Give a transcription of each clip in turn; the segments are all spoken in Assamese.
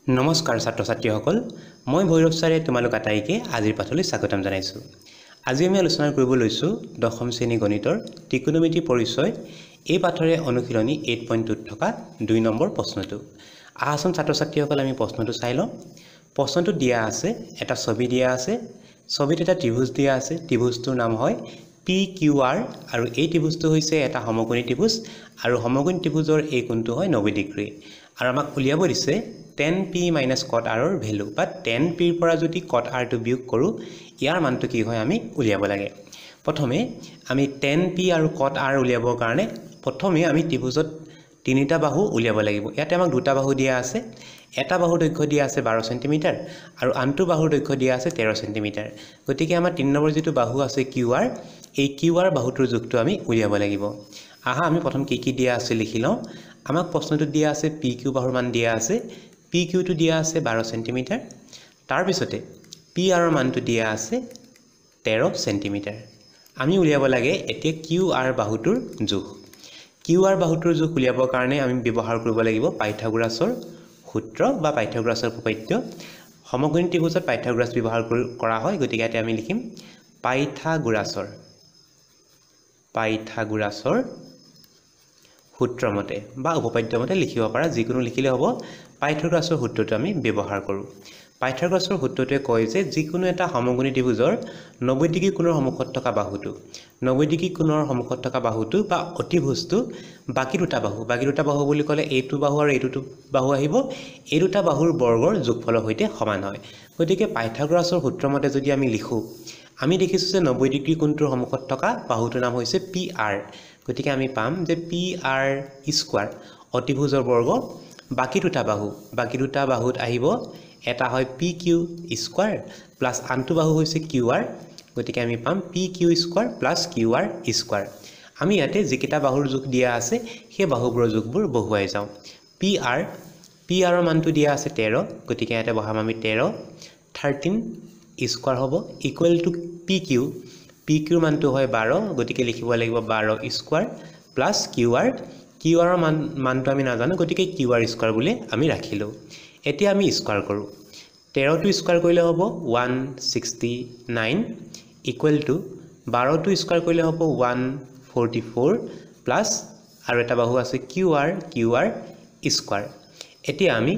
নমস্কাৰ ছাত্ৰ ছাত্ৰীসকল মই ভৈৰৱ ছাৰে তোমালোক আটাইকে আজিৰ পাঠলৈ স্বাগতম জনাইছো। আজি আমি আলোচনা কৰিব লৈছো দশম শ্ৰেণী গণিতৰ ত্ৰিকোণমিতি পৰিচয় এই পাঠৰে অনুশীলনী 8.2 থকা 2 নম্বৰ প্ৰশ্নটো। আহাচোন ছাত্ৰ ছাত্ৰীসকল আমি প্ৰশ্নটো চাই লওঁ। প্ৰশ্নটো দিয়া আছে এটা ছবি দিয়া আছে, ছবিত এটা ত্ৰিভুজ দিয়া আছে, ত্ৰিভুজটোৰ নাম হয় PQR আৰু এই ত্ৰিভুজটো হৈছে এটা সমকোণী ত্ৰিভুজ আৰু সমকোণী ত্ৰিভুজৰ এই কোণটো হয় 90 ডিগ্ৰী আৰু আমাক উলিয়াব দিছে tan p minus cot r ৰ ভ্যালু বা tan p ৰ পৰা যদি cot r টো বিয়োগ কৰো ইয়াৰ মানটো কি হয় আমি উলিয়াব লাগে। প্ৰথমে আমি tan p আৰু cot r উলিয়াবৰ কাৰণে প্ৰথমে আমি ত্ৰিভুজত তিনিটা বাহু উলিয়াব লাগিব। ইয়াতে আমাক দুটা বাহু দিয়া আছে, এটা বাহুৰ দৈৰ্ঘ্য দিয়া আছে 12 সেন্টিমিটাৰ আৰু আনটো বাহুৰ দৈৰ্ঘ্য দিয়া আছে 13 সেন্টিমিটাৰ। গতিকে আমাৰ 3 নম্বৰ যেটো বাহু আছে QR, এই QR বাহুটোৰ জোখটো আমি উলিয়াব লাগিব। আহা আমি প্ৰথম কি দিয়া আছে লিখি লওঁ। আমাক প্ৰশ্নটো দিয়া আছে PQ বাহুৰ মান দিয়া আছে, PQ টো দিয়া আছে 12 সেন্টিমিটাৰ, তাৰ পিছতে PR ৰ মানটো দিয়া আছে 13 সেন্টিমিটাৰ। আমি উলিয়াব লাগে এতিয়া QR বাহুটোৰ জোখ। QR বাহুটোৰ জোখ উলিয়াবৰ কাৰণে আমি ব্যৱহাৰ কৰিব লাগিব পাইথাগোৰাছৰ সূত্ৰ বা পাইথাগোৰাছৰ উপপাদ্য। সমকোণী ত্ৰিভুজত পাইথাগোৰাছ ব্যৱহাৰ কৰা হয়, গতিকে ইয়াতে আমি লিখিম পাইথাগোৰাছৰ সূত্ৰমতে বা উপপাদ্যমতে লিখিব পাৰা যিকোনো লিখিলে হ'ব। পাইথাগোৰাছৰ সূত্ৰটো আমি ব্যৱহাৰ কৰোঁ। পাইথাগোৰাছৰ সূত্ৰটোৱে কয় যে যিকোনো এটা সমকোণী ত্ৰিভুজৰ 90 ডিগ্ৰী কোণৰ সন্মুখত থকা বাহুটো 90 ডিগ্ৰী কোণৰ সন্মুখত থকা বাহুটো বা অতিভুজটো বাকি দুটা বাহু বুলি ক'লে এইটো বাহু আৰু এইটো বাহু আহিব, এই দুটা বাহুৰ বৰ্গৰ যোগফলৰ সৈতে সমান হয়। গতিকে পাইথাগোৰাছৰ সূত্ৰমতে যদি আমি লিখো, আমি দেখিছো যে 90 ডিগ্ৰী কোণটোৰ সন্মুখত থকা বাহুটোৰ নাম হৈছে PR। গতিকে আমি পাম যে PR স্কয়াৰ অতিভুজৰ বৰ্গ বাকি দুটা বাহুত আহিব, এটা হয় PQ স্কয়াৰ প্লাস আনটো বাহু হৈছে QR। গতিকে আমি পাম PQ square plus QR square. আমি ইয়াতে যিকেইটা বাহুৰ যোগ দিয়া আছে সেই বাহুবোৰৰ যোগবোৰ বহুৱাই যাওঁ। PR ৰ মানটো দিয়া আছে 13, গতিকে ইয়াতে বহাম আমি 13 13 স্কয়াৰ হ'ব ইকুৱেল টু PQ ৰ মানটো হয় 12, গতিকে লিখিব লাগিব 12 স্কয়াৰ প্লাস QR ৰ মানটো আমি নাজানো, গতিকে QR স্কয়াৰ বুলি আমি ৰাখিলো। এতিয়া আমি স্কয়াৰ কৰো। 13 টো স্কয়াৰ কৰিলে হ'ব 169 ইকুৱেল টু 12 টো স্কয়াৰ কৰিলে হ'ব 144 প্লাস আৰু এটা বাহু আছে QR স্কয়াৰ। এতিয়া আমি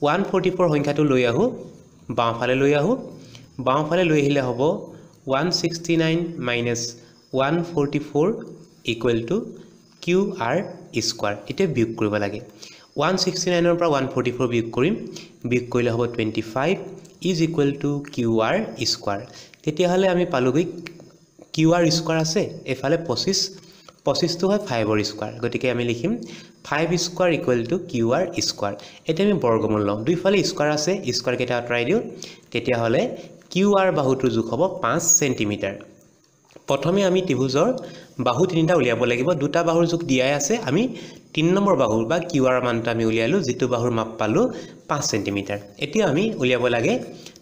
144 সংখ্যাটো লৈ আহো বাওঁফালে লৈ আহিলে হ'ব 169 minus 144 equal to QR square. এতিয়া বিয়োগ কৰিব লাগে। 169 ৰ পৰা 144 বিয়োগ কৰিলে হ'ব 25 is equal to QR square. তেতিয়াহলে আমি পালোগৈ QR স্কয়াৰ আছে, এফালে 25 টো হয় 5 ৰ স্কয়াৰ, গতিকে আমি লিখিম 5 square equal to QR square. এতিয়া আমি বৰ্গমূল লওঁ, দুইফালে স্কয়াৰ আছে, স্কয়াৰ কেইটা আঁতৰাই দিওঁ, তেতিয়াহলে QR বাহুটোৰ জোখ হ'ব 5 সেন্টিমিটাৰ। প্ৰথমে আমি ত্ৰিভুজৰ বাহু তিনিটা উলিয়াব লাগিব। দুটা বাহুৰ জোখ দিয়াই আছে, আমি 3 নম্বৰ বাহুৰ বা QR মানটো আমি উলিয়ালো, যিটো বাহুৰ মাপ পালো 5 সেন্টিমিটাৰ। এতিয়া আমি উলিয়াব লাগে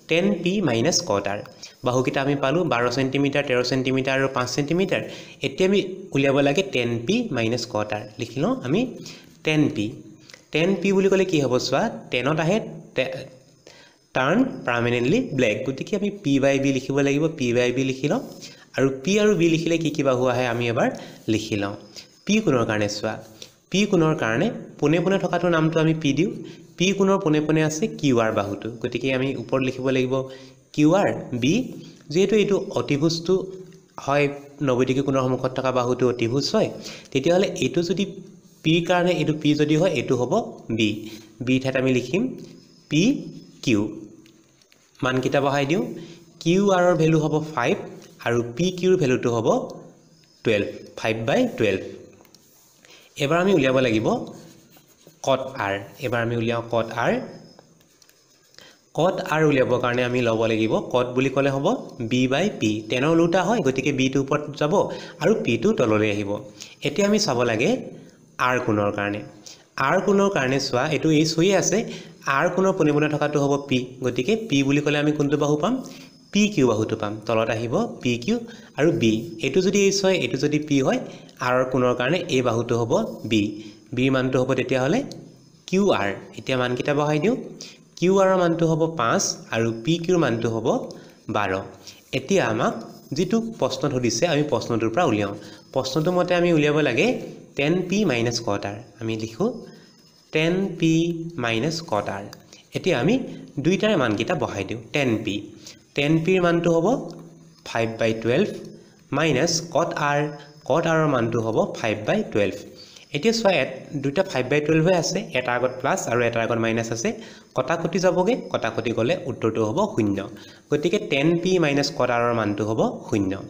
tan p minus cot r। বাহুকেইটা আমি পালো 12 সেন্টিমিটাৰ, 13 সেন্টিমিটাৰ আৰু 5 সেন্টিমিটাৰ। এতিয়া আমি উলিয়াব লাগে tan p minus cot r। লিখি লওঁ আমি tan p বুলি ক'লে কি হ'ব চোৱা, tanত আহে টাৰ্ন পাৰ্মানেন্টলি ব্লেক, গতিকে আমি p/b লিখিব লাগিব। p/b লিখি লওঁ আৰু p আৰু b লিখিলে কি বাহু আহে আমি এবাৰ লিখি লওঁ। p কোণৰ কাৰণে চোৱা, p কোণৰ কাৰণে পোনে পোনে থকাটোৰ নামটো আমি p দিওঁ। p কোণৰ পোনে পোনে আছে QR বাহুটো, গতিকে আমি ওপৰত লিখিব লাগিব QR b। যেহেতু এইটো অতিভুজটো হয় 90 ডিগ্ৰী কোণৰ সন্মুখত থকা বাহুটো অতিভুজ হয়, তেতিয়াহলে এইটো যদি p কাৰণে এইটো p যদি হয় এইটো হ'ব b ঠাইত আমি লিখিম PQ। মানকেইটা বহাই দিওঁ, QR ৰ ভ্যালু হ'ব 5 আৰু PQ ৰ ভ্যালুটো হ'ব 12, 5/12। এবাৰ আমি উলিয়াব লাগিব cot r। এবাৰ আমি উলিয়াও cot r উলিয়াবৰ কাৰণে আমি ল'ব লাগিব cot বুলি ক'লে হ'ব b/p। টেনৰ উল্টা হয়, গতিকে b টো ওপৰত যাব আৰু p টো তললৈ আহিব। এতিয়া আমি চাব লাগে r কোণৰ কাৰণে চোৱা, এইটো h হৈয়ে আছে, r কোণৰ পোনে পোনে থকাটো হ'ব p, গতিকে p বুলি ক'লে আমি কোনটো বাহু পাম, PQ বাহুটো পাম। তলত আহিব PQ আৰু B। এইটো যদি h হয়, এইটো যদি p হয়, r ৰ কোণৰ কাৰণে এই বাহুটো হ'ব b। b মানটো হ'ব তেতিয়াহলে QR। এতিয়া মানকেইটা বহাই দিওঁ, কিউ আৰৰ মানটো হ'ব 5 আৰু পি কিউৰ মানটো হ'ব 12 এতিয়া আমাক যেটো প্ৰশ্ন ধৰিছে আমি প্ৰশ্নটোৰ পৰা উলিয়াও প্ৰশ্নটো মতে আমি উলিয়াব লাগে 10p - cot r আমি লিখো 10p - cot r এতিয়া আমি দুইটাৰ মানকিটা বহাই দিও 10p ৰ মানটো হ'ব 5/12 - cot r ৰ মানটো হ'ব 5/12 এতিয়া সোয়া দুটা 5/12 হৈ আছে এটা আগত প্লাস আৰু এটা আগত মাইনাস আছে কটাকটি যাবগে কটাকটি গলে উত্তৰটো হ'ব 0 গতিকে 10p - cot r ৰ মানটো হ'ব 0